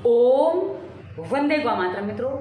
ओम वंदे गौ मातरम। मित्रों,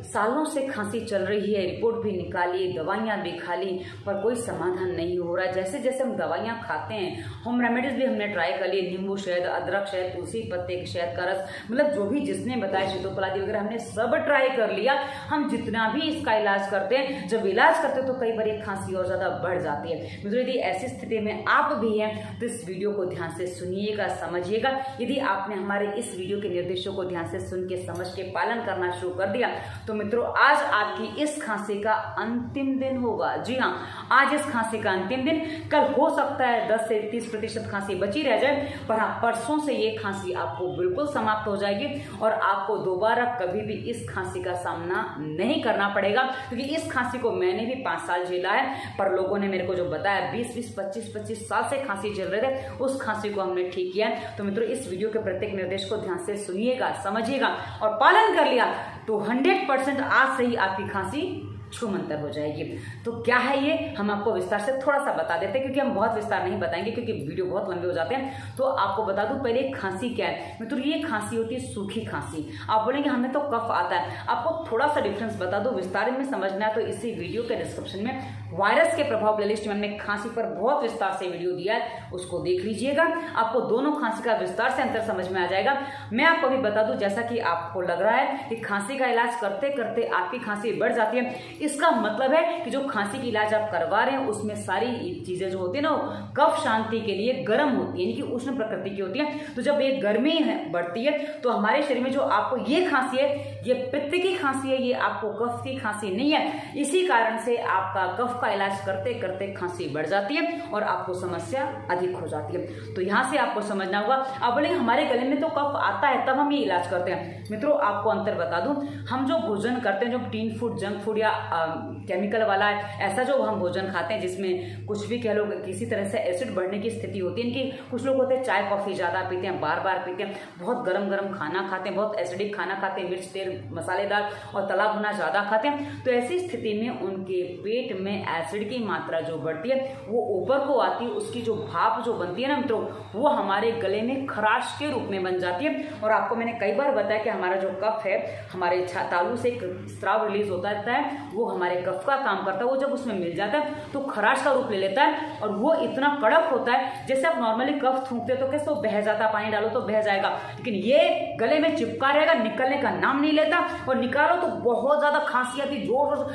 सालों से खांसी चल रही है, रिपोर्ट भी निकाली, दवाइयाँ भी खा ली, पर कोई समाधान नहीं हो रहा है। जैसे जैसे हम दवाइयाँ खाते हैं, होम रेमेडीज भी हमने ट्राई कर लिए, नींबू शहद, अदरक शहद, तुलसी पत्ते के शहद का रस, मतलब जो भी जिसने बताया, शीतोपलादी वगैरह हमने सब ट्राई कर लिया। हम जितना भी इसका इलाज करते हैं, जब इलाज करते हैं तो कई बार ये खांसी और ज़्यादा बढ़ जाती है। मित्रों, यदि ऐसी स्थिति में आप भी हैं तो इस वीडियो को ध्यान से सुनिएगा, समझिएगा। यदि आपने हमारे इस वीडियो के निर्देशों को ध्यान से सुन के समझ के पालन करना शुरू कर दिया तो मित्रों, आज आपकी इस खांसी का अंतिम दिन होगा। जी हाँ, आज इस खांसी का अंतिम दिन। कल हो सकता है 10 से 30% खांसी बची रह जाए, पर हाँ, परसों से ये खांसी आपको बिल्कुल समाप्त हो जाएगी और आपको दोबारा कभी भी इस खांसी का सामना नहीं करना पड़ेगा। क्योंकि इस खांसी को मैंने भी 5 साल झेला है, पर लोगों ने मेरे को जो बताया 20-20, 25-25 साल से खांसी झेल रहे थे, उस खांसी को हमने ठीक किया है। तो मित्रों, इस वीडियो के प्रत्येक निर्देश को ध्यान से सुनिएगा, समझिएगा और पालन कर लिया तो 100% आज से ही आपकी खांसी छूमंतर हो जाएगी। तो क्या है ये, हम आपको विस्तार से थोड़ा सा बता देते हैं, क्योंकि हम बहुत विस्तार नहीं बताएंगे क्योंकि वीडियो बहुत लंबे हो जाते हैं। तो आपको बता दूं पहले खांसी क्या है। मित्रों, ये खांसी होती है सूखी खांसी। आप बोलेंगे हमें तो कफ आता है, आपको थोड़ा सा डिफरेंस बता दूं, विस्तार में समझना है तो इसी वीडियो के डिस्क्रिप्शन में वायरस के प्रभाव प्लेलिस्ट में हमने खांसी पर बहुत विस्तार से वीडियो दिया है, उसको देख लीजिएगा। आपको दोनों खांसी का विस्तार से अंतर समझ में आ जाएगा। मैं आपको भी बता दूं, जैसा कि आपको लग रहा है कि खांसी का इलाज करते करते आपकी खांसी बढ़ जाती है, इसका मतलब है कि जो खांसी की इलाज आप करवा रहे हैं उसमें सारी चीजें जो होती है ना, कफ शांति के लिए गर्म होती है, यानी कि उष्ण प्रकृति की होती है। तो जब ये गर्मी बढ़ती है तो हमारे शरीर में जो आपको ये खांसी है, ये पित्त की खांसी है, ये आपको कफ की खांसी नहीं है। इसी कारण से आपका कफ का इलाज करते करते खांसी बढ़ जाती है और आपको समस्या अधिक हो जाती है। तो यहाँ से आपको समझना होगा। आप बोलेंगे हमारे गले में तो कफ आता है तब हम ये इलाज करते हैं। मित्रों, आपको अंतर बता दूं, हम जो भोजन करते हैं, जो टीन फूड, जंक फूड या केमिकल वाला है, ऐसा जो हम भोजन खाते हैं जिसमें कुछ भी कह लो किसी तरह से एसिड बढ़ने की स्थिति होती है। इनकी कुछ लोग होते हैं चाय कॉफी ज्यादा पीते हैं, बार बार पीते हैं, बहुत गरम गरम खाना खाते हैं, बहुत एसिडिक खाना खाते हैं, मिर्च तेल मसालेदार और तला भुना ज्यादा खाते हैं। तो ऐसी स्थिति में उनके पेट में एसिड की मात्रा जो बढ़ती है वो ऊपर को आती है, उसकी जो भाप जो बनती है ना मित्रों, वो हमारे गले में खराश के रूप में बन जाती है। और आपको मैंने कई बार बताया कि हमारा जो कफ है, हमारे तालू से एक स्राव रिलीज होता है, वो हमारे कफ का काम करता है। वो जब उसमें मिल जाता है तो खराश का रूप ले लेता है और वो इतना कड़क होता है, जैसे आप नॉर्मली कफ थूकते हो तो कैसे वो बह जाता, पानी डालो तो बह जाएगा, लेकिन ये गले में चिपका रहेगा, निकलने का नाम नहीं लेता। और निकालो तो बहुत ज्यादा खांसी आती, जोर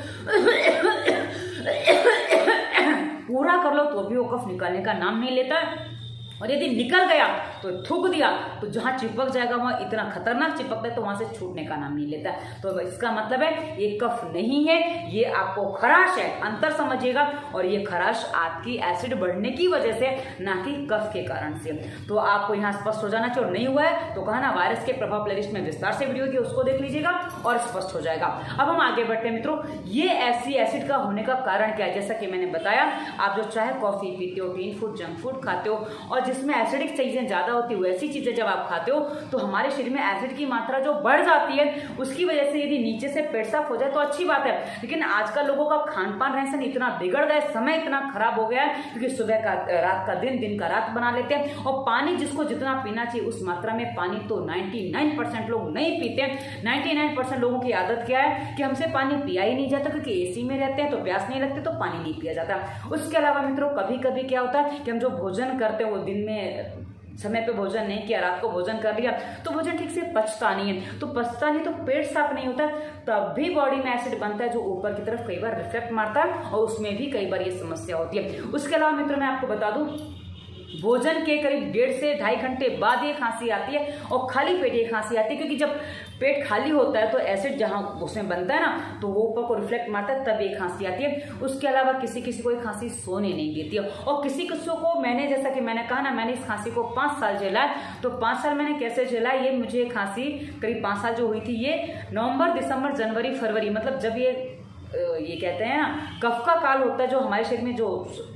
पूरा कर लो तो भी वो कफ निकालने का नाम नहीं लेता। और यदि निकल गया तो थूक दिया तो जहां चिपक जाएगा वहां इतना खतरनाक चिपकता है तो वहां से छूटने का नाम नहीं लेता। तो इसका मतलब है ये कफ नहीं है, ये आपको खराश है, अंतर समझिएगा। और ये खराश आपकी एसिड बढ़ने की वजह से, ना कि कफ के कारण से। तो आपको यहाँ स्पष्ट हो जाना चाहिए, और नहीं हुआ है तो कहा ना, वायरस के प्रभाव प्लेलिस्ट में विस्तार से वीडियो की, उसको देख लीजिएगा और स्पष्ट हो जाएगा। अब हम आगे बढ़ते हैं मित्रों। ये ऐसी एसिड का होने का कारण क्या है, जैसा कि मैंने बताया, आप जो चाहे कॉफी पीते हो, टीन फूड, जंक फूड खाते हो और जिसमें एसिडिक चीजें ज्यादा होती है, वैसी चीजें जब आप खाते हो तो हमारे शरीर में एसिड की मात्रा जो बढ़ जाती है, उसकी वजह से यदि नीचे से पेट साफ हो जाए तो अच्छी बात है। लेकिन आजकल लोगों का खान पान रहन सहन इतना बिगड़ गया, समय इतना खराब हो गया है, क्योंकि सुबह का रात का दिन, दिन का रात बना लेते हैं। और पानी जिसको जितना पीना चाहिए उस मात्रा में पानी तो 99% लोग नहीं पीते हैं। 99% लोगों की आदत क्या है कि हमसे पानी पिया ही नहीं जाता, क्योंकि एसी में रहते हैं तो प्यास नहीं लगती तो पानी नहीं पिया जाता। उसके अलावा मित्रों, कभी कभी क्या होता है कि हम जो भोजन करते हैं वो दिन में समय पे भोजन नहीं किया, रात को भोजन कर लिया तो भोजन ठीक से पचता नहीं है, तो पचता नहीं तो पेट साफ नहीं होता, तब भी बॉडी में एसिड बनता है जो ऊपर की तरफ कई बार रिफ्लेक्ट मारता है और उसमें भी कई बार ये समस्या होती है। उसके अलावा मित्रों, मैं आपको बता दूं, भोजन के करीब 1.5 से 2.5 घंटे बाद ये खांसी आती है और खाली पेट ये खांसी आती है, क्योंकि जब पेट खाली होता है तो एसिड जहां उसमें बनता है ना, तो वो ऊपर को रिफ्लेक्ट मारता है, तब ये खांसी आती है। उसके अलावा किसी किसी को ये खांसी सोने नहीं देती है, और किसी किसी को, मैंने जैसा कि मैंने कहा ना, मैंने इस खांसी को 5 साल झेला है। तो 5 साल मैंने कैसे झेला, ये मुझे खांसी करीब 5 साल जो हुई थी, ये नवंबर, दिसंबर, जनवरी, फरवरी, मतलब जब ये ये कहते हैं ना कफ का काल होता है, जो हमारे शरीर में जो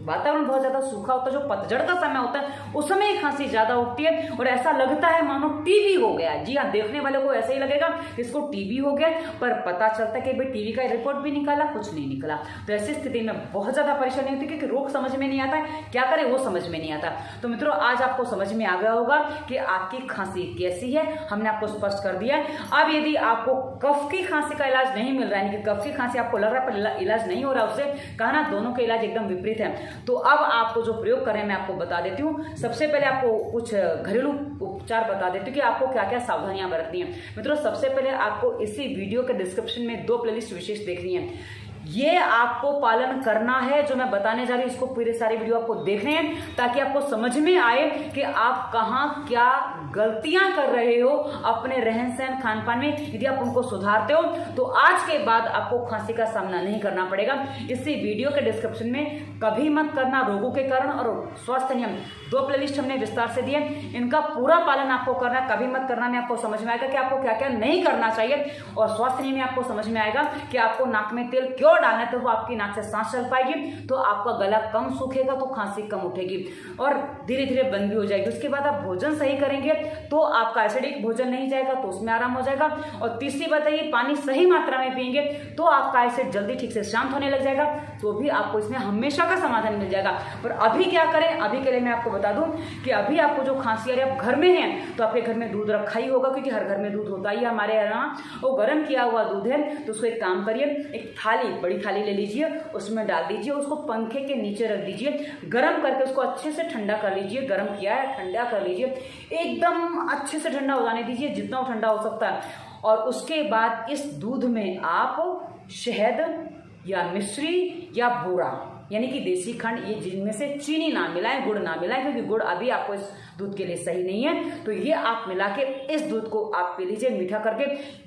वातावरण बहुत ज़्यादा सूखा होता है, जो पतझड़ का समय होता है, उस समय ये खांसी ज़्यादा उठती है और ऐसा लगता है मानो टीबी हो गया। जी हाँ, देखने वाले को ऐसा ही लगेगा कि इसको टीबी हो गया, पर पता चलता है कि भाई टीबी का रिपोर्ट भी निकाला, कुछ नहीं निकला। तो ऐसी स्थिति में बहुत ज़्यादा परेशानी होती है क्योंकि रोग समझ में नहीं आता है, क्या करें वो समझ में नहीं आता। तो मित्रों, आज आपको समझ में आ गया होगा कि आपकी खांसी कैसी है, हमने आपको स्पष्ट कर दिया है। अब यदि आपको कफ की खांसी का इलाज नहीं मिल रहा है, कफ की खांसी आपको लग रहा है पर इलाज नहीं हो रहा, उससे कहा ना दोनों के इलाज एकदम विपरीत है। तो अब आपको जो प्रयोग करें मैं आपको बता देती हूँ। सबसे पहले आपको कुछ घरेलू उपचार बता देती हूँ कि आपको क्या क्या सावधानियां बरतनी है। मित्रों, सबसे पहले आपको इसी वीडियो के डिस्क्रिप्शन में 2 प्लेलिस्ट विशेष देखनी है, ये आपको पालन करना है। जो मैं बताने जा रही हूँ इसको पूरे सारे वीडियो आपको देखने हैं ताकि आपको समझ में आए कि आप कहाँ क्या गलतियां कर रहे हो अपने रहन सहन खान पान में। यदि आप उनको सुधारते हो तो आज के बाद आपको खांसी का सामना नहीं करना पड़ेगा। इसी वीडियो के डिस्क्रिप्शन में कभी मत करना रोगों के कारण और स्वास्थ्य नियम 2 प्लेलिस्ट हमने विस्तार से दिए, इनका पूरा पालन आपको करना, कभी मत करना में आपको समझ में आएगा कि आपको क्या क्या नहीं करना चाहिए। और स्वास्थ्य नियम में आपको समझ में आएगा कि आपको नाक में तेल क्यों डालना है, तो वो आपकी नाक से सांस चल पाएगी, तो आपका गला कम सूखेगा, तो खांसी कम उठेगी और धीरे धीरे बंद भी हो जाएगी। उसके बाद आप भोजन सही करेंगे तो आपका एसिडिक भोजन नहीं जाएगा, तो उसमें आराम हो जाएगा। और तीसरी बात है, पानी सही मात्रा में पिएंगे तो आपका एसिड जल्दी ठीक से शांत होने लग जाएगा, तो भी आपको इसमें हमेशा का समाधान मिल जाएगा। पर अभी क्या करें, अभी के लिए मैं आपको बता दूं कि अभी आपको जो खांसी आ रही है, आप घर में हैं तो आपके घर में दूध रखा ही होगा, क्योंकि हर घर में दूध होता ही है हमारे यहाँ, वो गर्म किया हुआ दूध है। तो उसको एक काम करिए, एक थाली, बड़ी थाली ले लीजिए, उसमें डाल दीजिए, उसको पंखे के नीचे रख दीजिए, गर्म करके उसको अच्छे से ठंडा कर लीजिए। गर्म किया है, ठंडा कर लीजिए, एकदम अच्छे से ठंडा हो जाने दीजिए, जितना ठंडा हो सकता है। और उसके बाद इस दूध में आप शहद या मिश्री या बूरा यानी कि देसी खंड, ये जिनमें से चीनी ना मिलाएं, गुड़ ना मिलाएं, क्योंकि गुड़ अभी आपको इस दूध के लिए सही नहीं है। तो ये आप मिला के इस दूध को आप पी लीजिए मीठा करके।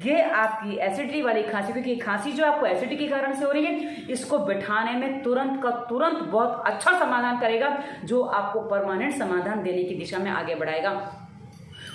ये आपकी एसिडिटी वाली खांसी, क्योंकि खांसी जो आपको एसिडिटी के कारण से हो रही है, इसको बिठाने में तुरंत का तुरंत बहुत अच्छा समाधान करेगा, जो आपको परमानेंट समाधान देने की दिशा में आगे बढ़ाएगा।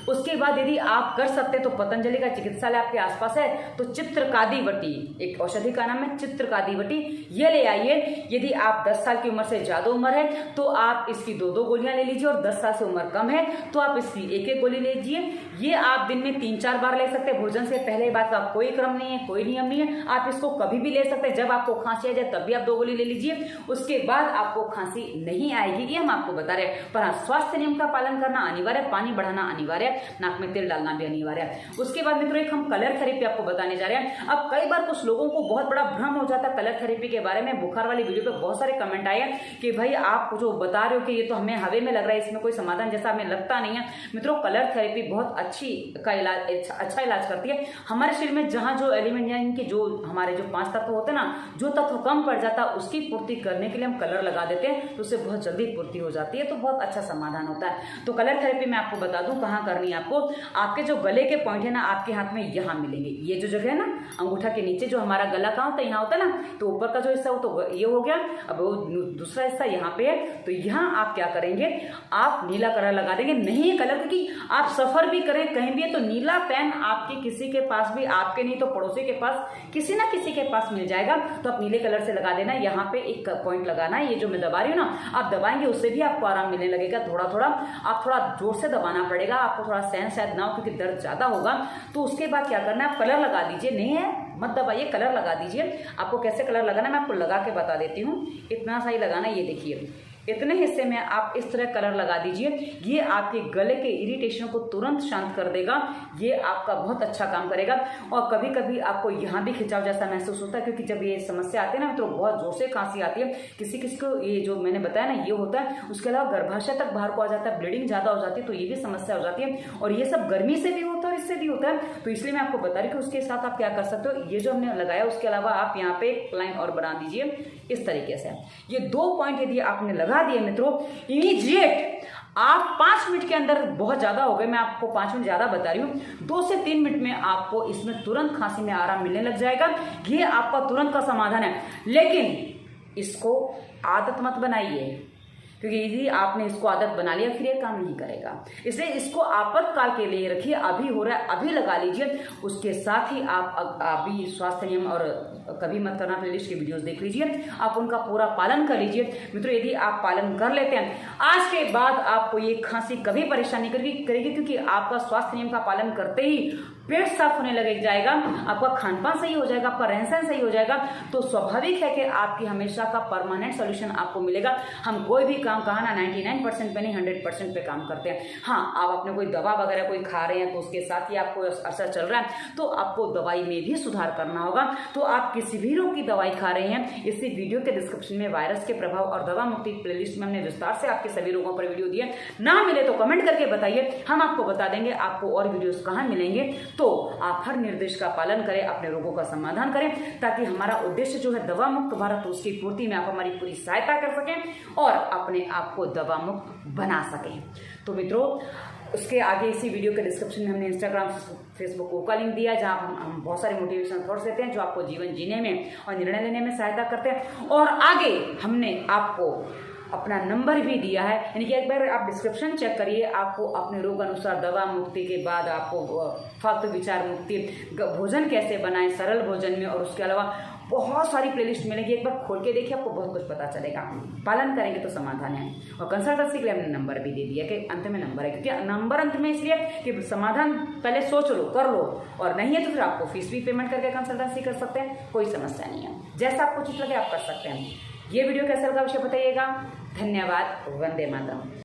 उसके बाद यदि आप कर सकते हैं तो पतंजलि का चिकित्सालय आपके आसपास है, तो चित्रकादिवटी, एक औषधि का नाम है चित्रकादिवटी, ये ले आइए। यदि आप 10 साल की उम्र से ज्यादा उम्र है तो आप इसकी 2-2 गोलियां ले लीजिए, और 10 साल से उम्र कम है तो आप इसकी 1-1 गोली ले लीजिए। ये आप दिन में 3-4 बार ले सकते हैं। भोजन से पहले बात का कोई क्रम नहीं है, कोई नियम नहीं है, आप इसको कभी भी ले सकते हैं। जब आपको खांसी आ जाए तब भी आप 2 गोली ले लीजिए, उसके बाद आपको खांसी नहीं आएगी, ये हम आपको बता रहे हैं। पर स्वास्थ्य नियम का पालन करना अनिवार्य है, पानी बढ़ाना अनिवार्य है, नाक में तेल डालना भी अनिवार्य है। उसके बाद मित्रों एक हम कलर थेरेपी आपको बताने जा रहे हैं। अब कई बार कुछ लोगों को बहुत बड़ा भ्रम हो जाता है कलर थेरेपी के बारे में। बुखार वाली वीडियो पे बहुत सारे कमेंट आए हैं कि भाई आप जो बता रहे हो कि ये तो हमें हवे में लग रहा है, इसमें कोई समाधान जैसा हमें लगता नहीं है। मित्रों, कलर थेरेपी बहुत अच्छा इलाज करती है। हमारे शरीर में जहां जो एलिमेंट यानी कि जो हमारे जो 5 तत्व होते हैं ना, जो तत्व कम पड़ जाता है उसकी पूर्ति करने के लिए हम कलर लगा देते हैं, तो उससे बहुत जल्दी पूर्ति हो जाती है, तो बहुत अच्छा समाधान होता है। तो कलर थेरेपी मैं आपको बता दूं कहाँ करनी है। आपको आपके जो गले के पॉइंट है ना, आपके हाथ में यहाँ मिलेंगे। ये जो जगह है ना, अंगूठा के नीचे जो हमारा गला कहाँ होता है, यहाँ होता है ना, तो ऊपर का जो हिस्सा हो तो ये हो गया। अब वो दूसरा हिस्सा यहाँ पे है, तो यहाँ आप क्या करेंगे, आप नीला कलर लगा देंगे। नहीं है कलर, क्योंकि आप सफर भी करें कहीं भी है तो नीला पेन आपके किसी के पास भी, आपके नहीं तो पड़ोसी के पास, किसी ना किसी के पास मिल जाएगा, तो आप नीले कलर से लगा देना। यहाँ पे एक पॉइंट लगाना है, ये जो मैं दबा रही हूँ ना, आप दबाएंगे उससे भी आपको आराम मिलने लगेगा। थोड़ा थोड़ा आप थोड़ा जोर से दबाना पड़ेगा, आपको थोड़ा सहन शायद ना हो क्योंकि दर्द ज्यादा होगा। तो उसके बाद क्या करना है, आप कलर लगा दीजिए। नहीं है मत दबाइए, कलर लगा दीजिए। आपको कैसे कलर लगाना है मैं आपको लगा के बता देती हूँ। इतना सा ही लगाना है, ये देखिए इतने हिस्से में आप इस तरह कलर लगा दीजिए। ये आपके गले के इरिटेशन को तुरंत शांत कर देगा, ये आपका बहुत अच्छा काम करेगा। और कभी कभी आपको यहाँ भी खिंचाव जैसा महसूस होता है, क्योंकि जब ये समस्या आती है ना तो बहुत जोर से खांसी आती है। किसी किसी को ये जो मैंने बताया ना ये होता है, उसके अलावा गर्भाशय तक बाहर को आ जाता है, ब्लीडिंग ज्यादा हो जाती है, तो ये भी समस्या हो जाती है। और ये सब गर्मी से भी होता है और इससे भी होता है, तो इसलिए मैं आपको बता रही हूँ कि उसके साथ आप क्या कर सकते हो। ये जो हमने लगाया उसके अलावा आप यहाँ पे एक लाइन और बना दीजिए इस तरीके से। ये 2 पॉइंट यदि आपने लगा दिए मित्रों, इमीडिएट आप 5 मिनट के अंदर, बहुत ज्यादा हो गए, मैं आपको 5 मिनट ज्यादा बता रही हूँ, 2 से 3 मिनट में आपको इसमें तुरंत खांसी में आराम मिलने लग जाएगा। ये आपका तुरंत का समाधान है। लेकिन इसको आदत मत बनाइए, क्योंकि यदि आपने इसको आदत बना लिया फिर ये काम नहीं करेगा। इसलिए इसको आपातकाल के लिए रखिए, अभी हो रहा है अभी लगा लीजिए। उसके साथ ही आप अभी स्वास्थ्य नियम और कभी मत करना प्लेलिस्ट के वीडियोस देख लीजिए, आप उनका पूरा पालन कर लीजिए। मित्रों यदि आप पालन कर लेते हैं आज के बाद आपको ये खांसी कभी परेशानी करेगी, क्योंकि आपका स्वास्थ्य नियम का पालन करते ही पेट साफ होने लग जाएगा, आपका खान पान सही हो जाएगा, आपका रहन सहन सही हो जाएगा, तो स्वाभाविक है कि आपकी हमेशा का परमानेंट सोल्यूशन आपको मिलेगा। हम कोई भी काम कहा ना 99% पे नहीं 100% पे काम करते हैं। हाँ, आप अपने कोई दवा वगैरह कोई खा रहे हैं तो उसके साथ ही आपको असर चल रहा है तो आपको दवाई में भी सुधार करना होगा। तो आप किसी भी रोग की दवाई खा रहे हैं, इसी वीडियो के डिस्क्रिप्शन में वायरस के प्रभाव और दवा मुक्ति प्लेलिस्ट में हमने विस्तार से आपके सभी रोगों पर वीडियो दिए। ना मिले तो कमेंट करके बताइए, हम आपको बता देंगे आपको और वीडियोस कहाँ मिलेंगे। तो आप हर निर्देश का पालन करें, अपने रोगों का समाधान करें, ताकि हमारा उद्देश्य जो है दवा मुक्त भारत, उसकी पूर्ति में आप हमारी पूरी सहायता कर सकें और अपने आप को दवा मुक्त बना सकें। तो मित्रों उसके आगे इसी वीडियो के डिस्क्रिप्शन में हमने इंस्टाग्राम फेसबुक को का लिंक दिया, जहाँ हम बहुत सारे मोटिवेशनल थॉट्स देते हैं जो आपको जीवन जीने में और निर्णय लेने में सहायता करते हैं। और आगे हमने आपको अपना नंबर भी दिया है, यानी कि एक बार आप डिस्क्रिप्शन चेक करिए, आपको अपने रोग अनुसार दवा मुक्ति के बाद आपको फालतू विचार मुक्ति, भोजन कैसे बनाएं सरल भोजन में, और उसके अलावा बहुत सारी प्लेलिस्ट मिलेगी। एक बार खोल के देखिए, आपको बहुत कुछ पता चलेगा। पालन करेंगे तो समाधान है। और कंसल्टेंसी के लिए हमने नंबर भी दे दिया कि अंत में नंबर है, क्योंकि नंबर अंत में इसलिए कि समाधान पहले सोच लो, कर लो, और नहीं है तो फिर आपको फीस भी पेमेंट करके कंसल्टेंसी कर सकते हैं, कोई समस्या नहीं है। जैसा आपको उचित लगे आप कर सकते हैं। ये वीडियो कैसा लगा अवश्य बताइएगा। धन्यवाद। वंदे मातरम।